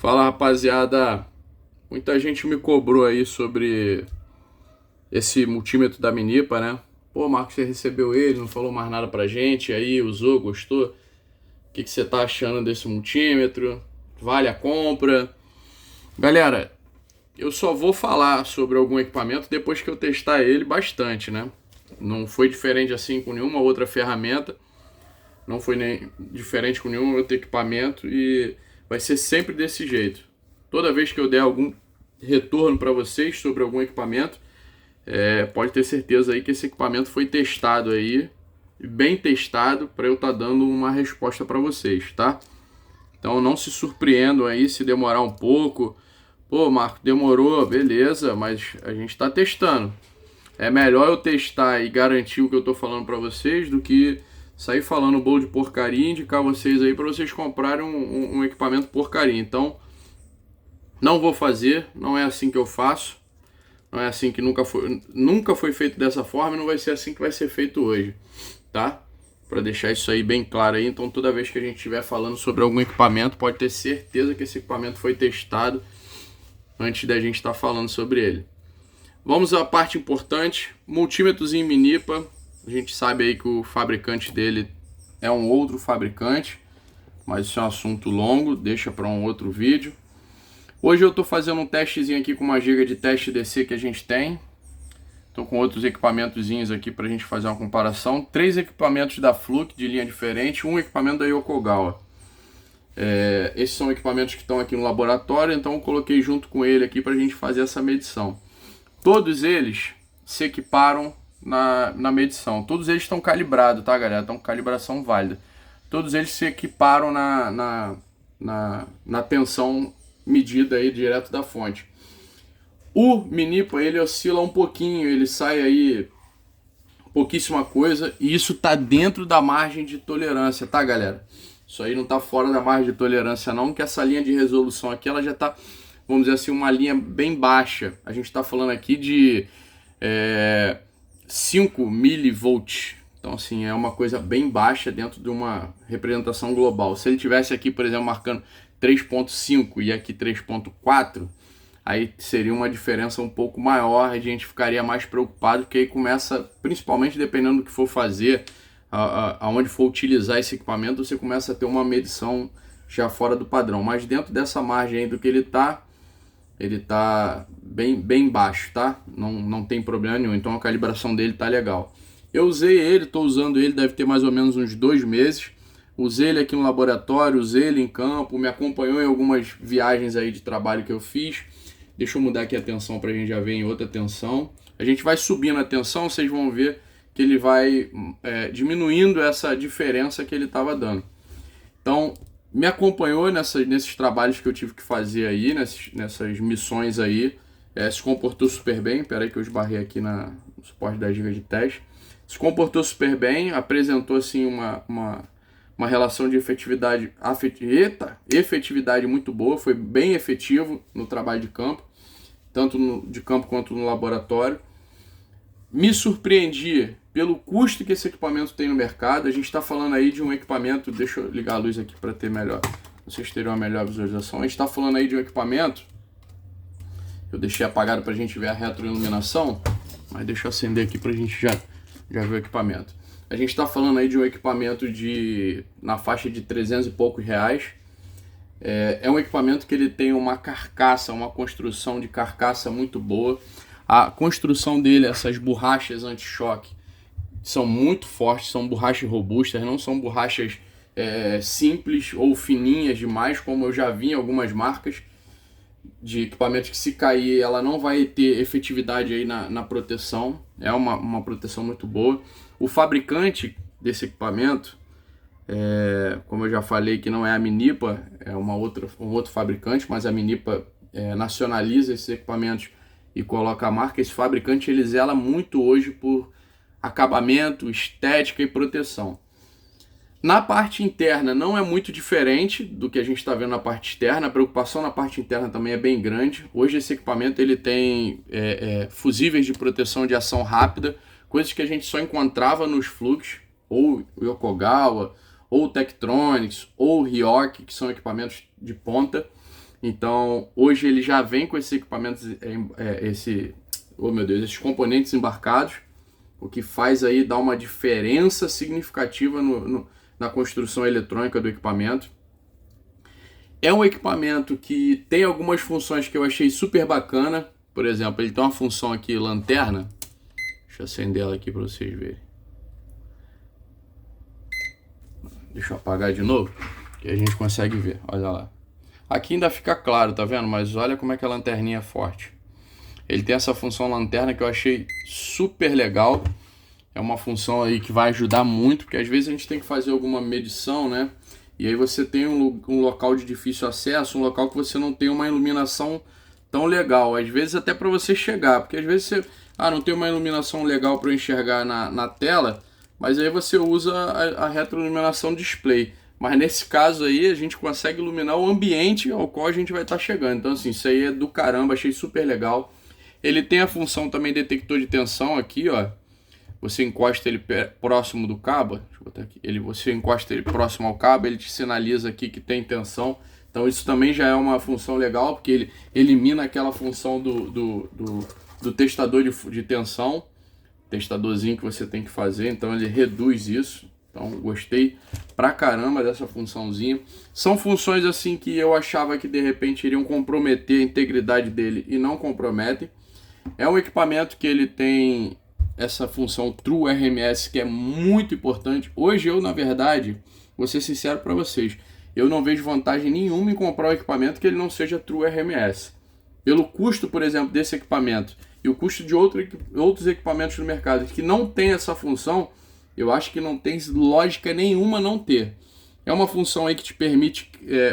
Fala, rapaziada. Muita gente me cobrou aí sobre esse multímetro da Minipa, né? Pô, Marcos, você recebeu ele, não falou mais nada pra gente, aí usou, gostou? O que você tá achando desse multímetro? Vale a compra? Galera, eu só vou falar sobre algum equipamento depois que eu testar ele bastante, né? Não foi diferente assim com nenhuma outra ferramenta, não foi nem diferente com nenhum outro equipamento e vai ser sempre desse jeito. Toda vez que eu der algum retorno para vocês sobre algum equipamento, pode ter certeza aí que esse equipamento foi testado aí, bem testado, para eu estar dando uma resposta para vocês, tá? Então não se surpreendam aí se demorar um pouco. Pô, Marco, demorou, beleza, mas a gente está testando. É melhor eu testar e garantir o que eu tô falando para vocês do que sair falando bolo de porcaria e indicar vocês aí para vocês comprarem um equipamento porcaria. Então, não vou fazer, não é assim que eu faço. Não é assim que nunca foi feito dessa forma e não vai ser assim que vai ser feito hoje, tá? Para deixar isso aí bem claro aí. Então, toda vez que a gente estiver falando sobre algum equipamento, pode ter certeza que esse equipamento foi testado antes da gente estar falando sobre ele. Vamos à parte importante, multímetros em Minipa. A gente sabe aí que o fabricante dele é um outro fabricante, mas isso é um assunto longo, deixa para um outro vídeo. Hoje eu estou fazendo um testezinho aqui com uma giga de teste DC que a gente tem. Estou com outros equipamentozinhos aqui para a gente fazer uma comparação. 3 equipamentos da Fluke de linha diferente, um equipamento da Yokogawa. Esses são equipamentos que estão aqui no laboratório, então eu coloquei junto com ele aqui para a gente fazer essa medição. Todos eles se equiparam na medição. Todos eles estão calibrados, tá, galera? Estão com calibração válida. Todos eles se equiparam na tensão medida aí direto da fonte. O Minipa, ele oscila um pouquinho, ele sai aí pouquíssima coisa, e isso tá dentro da margem de tolerância, tá, galera? Isso aí não tá fora da margem de tolerância não, que essa linha de resolução aqui, ela já tá, vamos dizer assim, uma linha bem baixa. A gente tá falando aqui de 5 milivolts. Então, assim, é uma coisa bem baixa dentro de uma representação global. Se ele tivesse aqui, por exemplo, marcando 3.5 e aqui 3.4, aí seria uma diferença um pouco maior, a gente ficaria mais preocupado, porque aí começa, principalmente dependendo do que for fazer, aonde for utilizar esse equipamento, você começa a ter uma medição já fora do padrão. Mas dentro dessa margem aí do que ele tá bem baixo, tá? Não tem problema nenhum, então a calibração dele tá legal. Eu usei ele, estou usando ele, deve ter mais ou menos uns 2 meses. Usei ele aqui no laboratório, usei ele em campo, me acompanhou em algumas viagens aí de trabalho que eu fiz. Deixa eu mudar aqui a tensão para a gente já ver em outra tensão. A gente vai subindo a tensão, vocês vão ver que ele vai diminuindo essa diferença que ele estava dando. Então, me acompanhou nesses trabalhos que eu tive que fazer aí, nessas missões aí. Se comportou super bem. Espera aí que eu esbarrei aqui no suporte da giga de teste. Se comportou super bem, apresentou assim uma relação de efetividade muito boa, foi bem efetivo no trabalho de campo, tanto de campo quanto no laboratório. Me surpreendi pelo custo que esse equipamento tem no mercado. A gente está falando aí de um equipamento, deixa eu ligar a luz aqui para ter melhor, vocês terem uma melhor visualização. A gente está falando aí de um equipamento, eu deixei apagado para a gente ver a retroiluminação, mas deixa eu acender aqui para a gente já ver o equipamento. A gente está falando aí de um equipamento na faixa de 300 e poucos reais. É um equipamento que ele tem uma carcaça, uma construção de carcaça muito boa. A construção dele, essas borrachas anti-choque, são muito fortes, são borrachas robustas, não são borrachas simples ou fininhas demais, como eu já vi em algumas marcas de equipamentos que, se cair, ela não vai ter efetividade aí na proteção. É uma proteção muito boa. O fabricante desse equipamento, como eu já falei, que não é a Minipa, é um outro fabricante, mas a Minipa nacionaliza esses equipamentos e coloca a marca. Esse fabricante, ele zela muito hoje por acabamento, estética e proteção. Na parte interna não é muito diferente do que a gente está vendo na parte externa. A preocupação na parte interna também é bem grande. Hoje esse equipamento ele tem fusíveis de proteção de ação rápida, coisas que a gente só encontrava nos Flux, ou Yokogawa, ou Tektronix, ou Ryoki, que são equipamentos de ponta. Então, hoje ele já vem com esses equipamentos, oh meu Deus, esses componentes embarcados, o que faz aí dar uma diferença significativa na construção eletrônica do equipamento. É um equipamento que tem algumas funções que eu achei super bacana. Por exemplo, ele tem uma função aqui, lanterna. Deixa eu acender ela aqui para vocês verem. Deixa eu apagar de novo, que a gente consegue ver, olha lá. Aqui ainda fica claro, tá vendo? Mas olha como é que a lanterninha é forte. Ele tem essa função lanterna que eu achei super legal. É uma função aí que vai ajudar muito, porque às vezes a gente tem que fazer alguma medição, né? E aí você tem um local de difícil acesso, um local que você não tem uma iluminação tão legal. Às vezes até para você chegar, porque às vezes você não tem uma iluminação legal para enxergar na tela, mas aí você usa a retroiluminação display. Mas nesse caso aí a gente consegue iluminar o ambiente ao qual a gente vai estar chegando. Então assim, isso aí é do caramba, achei super legal. Ele tem a função também detector de tensão aqui, ó. Você encosta ele próximo do cabo, deixa eu botar aqui. Você encosta ele próximo ao cabo, ele te sinaliza aqui que tem tensão. Então isso também já é uma função legal, porque ele elimina aquela função do testador de tensão, testadorzinho que você tem que fazer, então ele reduz isso. Então gostei pra caramba dessa funçãozinha. São funções assim que eu achava que de repente iriam comprometer a integridade dele e não comprometem. É um equipamento que ele tem essa função True RMS, que é muito importante. Hoje eu, na verdade, vou ser sincero para vocês, eu não vejo vantagem nenhuma em comprar um equipamento que ele não seja True RMS. Pelo custo, por exemplo, desse equipamento e o custo de outros equipamentos no mercado que não tem essa função, eu acho que não tem lógica nenhuma não ter. É uma função aí que te permite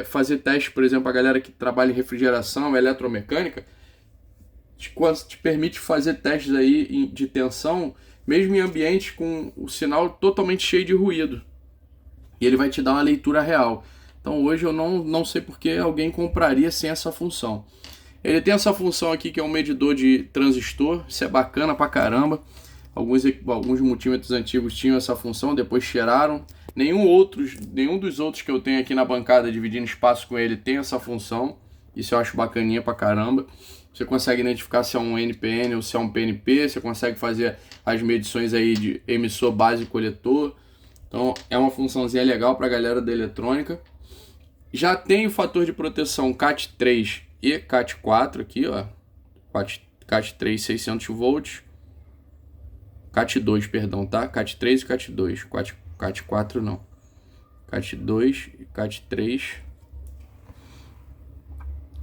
fazer testes, por exemplo, a galera que trabalha em refrigeração, eletromecânica, te permite fazer testes aí de tensão, mesmo em ambientes com o sinal totalmente cheio de ruído. E ele vai te dar uma leitura real. Então hoje eu não sei porque alguém compraria sem essa função. Ele tem essa função aqui que é um medidor de transistor, isso é bacana pra caramba. Alguns multímetros antigos tinham essa função, depois tiraram. Nenhum dos outros que eu tenho aqui na bancada dividindo espaço com ele tem essa função. Isso eu acho bacaninha pra caramba. Você consegue identificar se é um NPN ou se é um PNP, você consegue fazer as medições aí de emissor, base e coletor. Então é uma funçãozinha legal para a galera da eletrônica. Já tem o fator de proteção CAT3 e CAT4 aqui, ó. CAT3 600 volts. CAT2, perdão, tá? CAT3 e CAT2. CAT4 não. CAT2 e CAT3.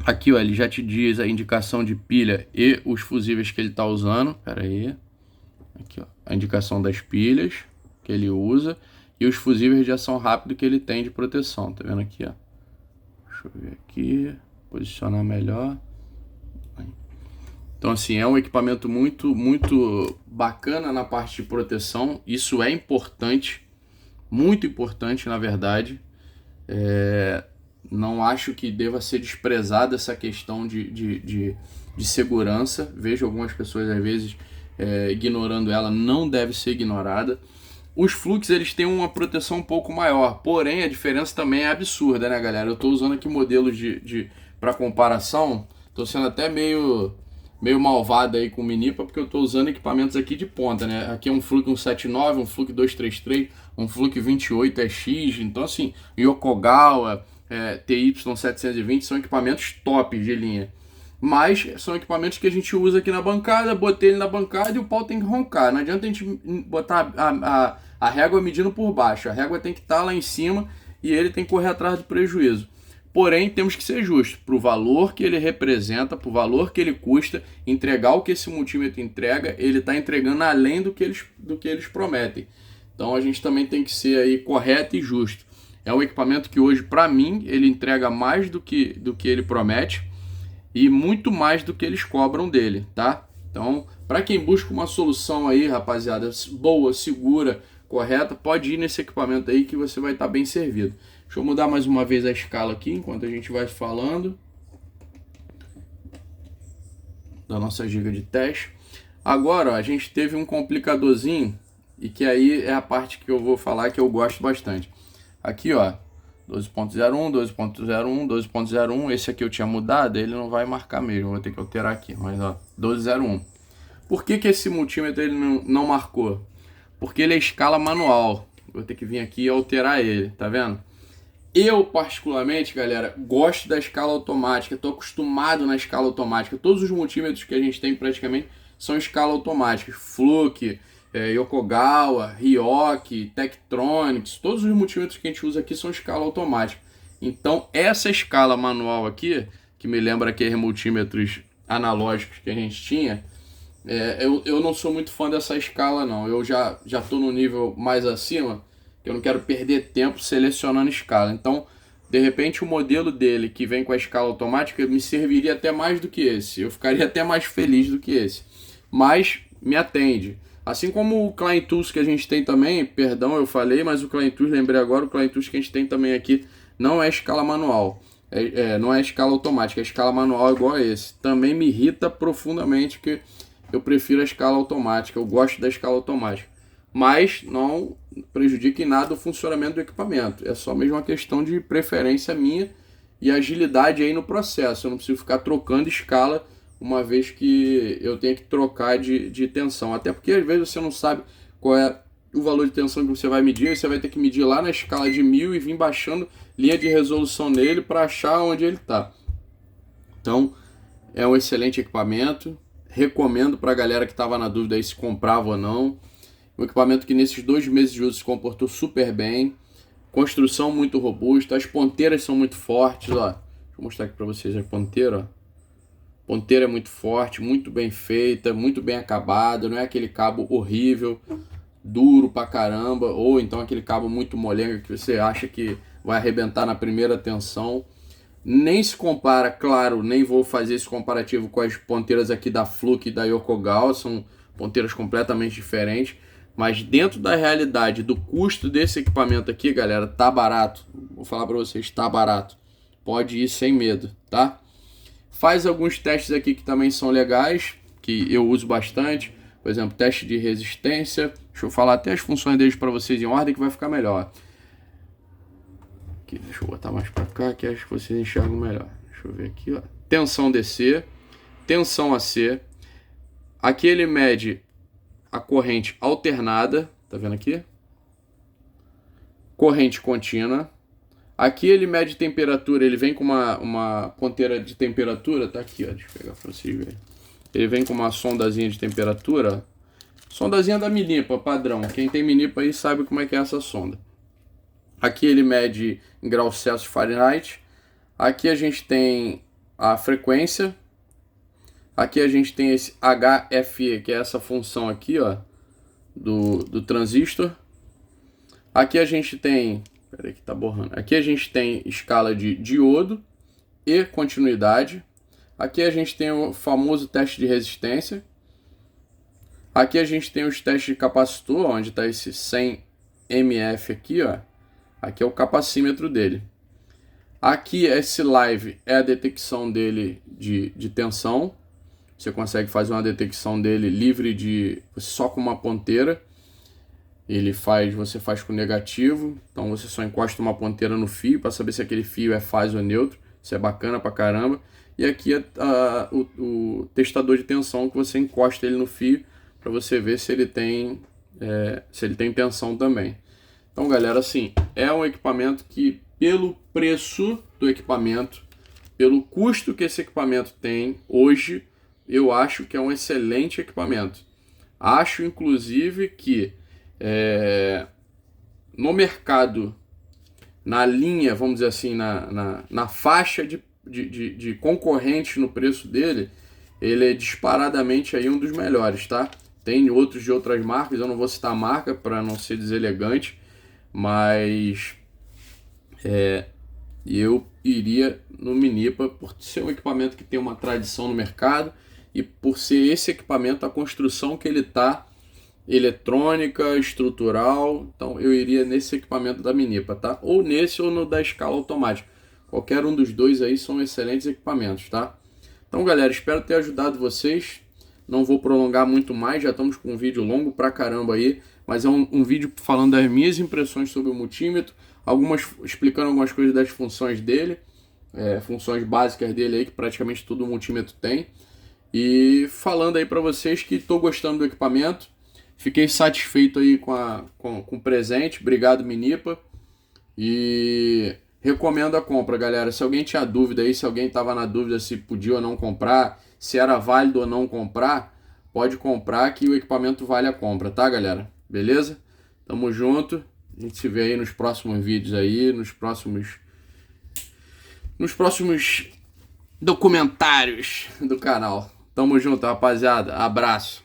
Aqui, ó, ele já te diz a indicação de pilha e os fusíveis que ele está usando. Pera aí. Aqui, ó, a indicação das pilhas que ele usa e os fusíveis de ação rápida que ele tem de proteção. Tá vendo aqui, ó? Deixa eu ver aqui. Posicionar melhor. Então, assim, é um equipamento muito, muito bacana na parte de proteção. Isso é importante. Muito importante, na verdade. Não acho que deva ser desprezada essa questão de segurança. Vejo algumas pessoas, às vezes, ignorando ela. Não deve ser ignorada. Os Flux, eles têm uma proteção um pouco maior. Porém, a diferença também é absurda, né, galera? Eu estou usando aqui modelos para comparação. Estou sendo até meio malvado aí com o Minipa, porque eu estou usando equipamentos aqui de ponta, né? Aqui é um Flux 179, um Flux 233, um Flux 28X. Então, assim, Yokogawa... TY720 são equipamentos top de linha, mas são equipamentos que a gente usa aqui na bancada. Botei ele na bancada e o pau tem que roncar. Não adianta a gente botar a régua medindo por baixo, a régua tem que estar lá em cima e ele tem que correr atrás do prejuízo. Porém, temos que ser justos para o valor que ele representa, para o valor que ele custa. Entregar o que esse multímetro entrega, ele está entregando além do que eles prometem. Então a gente também tem que ser aí correto e justo. É um equipamento que hoje, para mim, ele entrega mais do que ele promete e muito mais do que eles cobram dele, tá? Então, para quem busca uma solução aí, rapaziada, boa, segura, correta, pode ir nesse equipamento aí que você vai estar bem servido. Deixa eu mudar mais uma vez a escala aqui, enquanto a gente vai falando da nossa giga de teste. Agora, ó, a gente teve um complicadorzinho e que aí é a parte que eu vou falar que eu gosto bastante. Aqui, ó, 12.01, 12.01, 12.01. Esse aqui eu tinha mudado, ele não vai marcar mesmo, vou ter que alterar aqui, mas ó, 12.01. Por que esse multímetro ele não marcou? Porque ele é escala manual. Vou ter que vir aqui e alterar ele, tá vendo? Eu, particularmente, galera, gosto da escala automática, estou acostumado na escala automática. Todos os multímetros que a gente tem praticamente são escala automática. Fluke, Yokogawa, Ryoki, Tektronix, todos os multímetros que a gente usa aqui são escala automática. Então, essa escala manual aqui, que me lembra aqueles multímetros analógicos que a gente tinha, eu não sou muito fã dessa escala, não. Eu já estou no nível mais acima, que eu não quero perder tempo selecionando escala. Então, de repente, o modelo dele que vem com a escala automática me serviria até mais do que esse. Eu ficaria até mais feliz do que esse. Mas me atende. Assim como o Klein Tools que a gente tem também, perdão, eu falei, mas o Klein Tools, lembrei agora, o Klein Tools que a gente tem também aqui não é escala manual. Não é escala automática, é escala manual igual a esse. Também me irrita profundamente, que eu prefiro a escala automática, eu gosto da escala automática. Mas não prejudica em nada o funcionamento do equipamento. É só mesmo uma questão de preferência minha e agilidade aí no processo. Eu não preciso ficar trocando escala uma vez que eu tenho que trocar de tensão. Até porque às vezes você não sabe qual é o valor de tensão que você vai medir. E você vai ter que medir lá na escala de 1000 e vir baixando linha de resolução nele para achar onde ele está. Então é um excelente equipamento. Recomendo para a galera que estava na dúvida aí se comprava ou não. Um equipamento que nesses 2 meses de uso se comportou super bem. Construção muito robusta. As ponteiras são muito fortes. Ó. Deixa eu mostrar aqui para vocês a ponteira. Ó. Ponteira é muito forte, muito bem feita, muito bem acabada. Não é aquele cabo horrível, duro pra caramba. Ou então aquele cabo muito molenga que você acha que vai arrebentar na primeira tensão. Nem se compara, claro, nem vou fazer esse comparativo com as ponteiras aqui da Fluke e da Yokogawa. São ponteiras completamente diferentes. Mas dentro da realidade do custo desse equipamento aqui, galera, tá barato. Vou falar para vocês, tá barato. Pode ir sem medo, tá? Faz alguns testes aqui que também são legais, que eu uso bastante. Por exemplo, teste de resistência. Deixa eu falar até as funções deles para vocês em ordem que vai ficar melhor. Aqui, deixa eu botar mais para cá que acho que vocês enxergam melhor. Deixa eu ver aqui, ó. Tensão DC, tensão AC. Aqui ele mede a corrente alternada, tá vendo aqui? Corrente contínua. Aqui ele mede temperatura, ele vem com uma ponteira de temperatura, tá aqui, ó, deixa eu pegar pra vocês verem. Ele vem com uma sondazinha de temperatura, ó. Sondazinha da Minipa, padrão. Quem tem Minipa aí sabe como é que é essa sonda. Aqui ele mede em graus Celsius Fahrenheit. Aqui a gente tem a frequência. Aqui a gente tem esse HFE, que é essa função aqui, ó, do transistor. Aqui a gente tem, peraí que tá borrando. Aqui a gente tem escala de diodo e continuidade. Aqui a gente tem o famoso teste de resistência. Aqui a gente tem os testes de capacitor, onde está esse 100 mF aqui, ó. Aqui é o capacímetro dele. Aqui esse live é a detecção dele de tensão. Você consegue fazer uma detecção dele livre de só com uma ponteira. Você faz com negativo, então você só encosta uma ponteira no fio para saber se aquele fio é fase ou neutro. Isso é bacana pra caramba. E aqui é o testador de tensão, que você encosta ele no fio para você ver se ele tem tensão também. Então, galera, assim, é um equipamento que, pelo preço do equipamento, pelo custo que esse equipamento tem hoje, eu acho que é um excelente equipamento. Acho, inclusive, que no mercado, na linha, vamos dizer assim, na faixa de concorrentes no preço dele, ele é disparadamente aí um dos melhores, tá? Tem outros de outras marcas, eu não vou citar a marca para não ser deselegante, mas eu iria no Minipa por ser um equipamento que tem uma tradição no mercado e por ser esse equipamento, a construção que ele tá, eletrônica, estrutural. Então eu iria nesse equipamento da Minipa, tá? Ou nesse ou no da escala automática. Qualquer um dos dois aí são excelentes equipamentos, tá? Então, galera, espero ter ajudado vocês. Não vou prolongar muito mais, já estamos com um vídeo longo pra caramba aí, mas é um vídeo falando das minhas impressões sobre o multímetro, explicando algumas coisas das funções dele, funções básicas dele aí, que praticamente todo multímetro tem. E falando aí para vocês que estou gostando do equipamento, fiquei satisfeito aí com o presente, obrigado Minipa, e recomendo a compra, galera. Se alguém tinha dúvida aí, se alguém estava na dúvida se podia ou não comprar, se era válido ou não comprar, pode comprar que o equipamento vale a compra, tá, galera? Beleza? Tamo junto, a gente se vê aí nos próximos vídeos aí, nos próximos documentários do canal. Tamo junto, rapaziada. Abraço.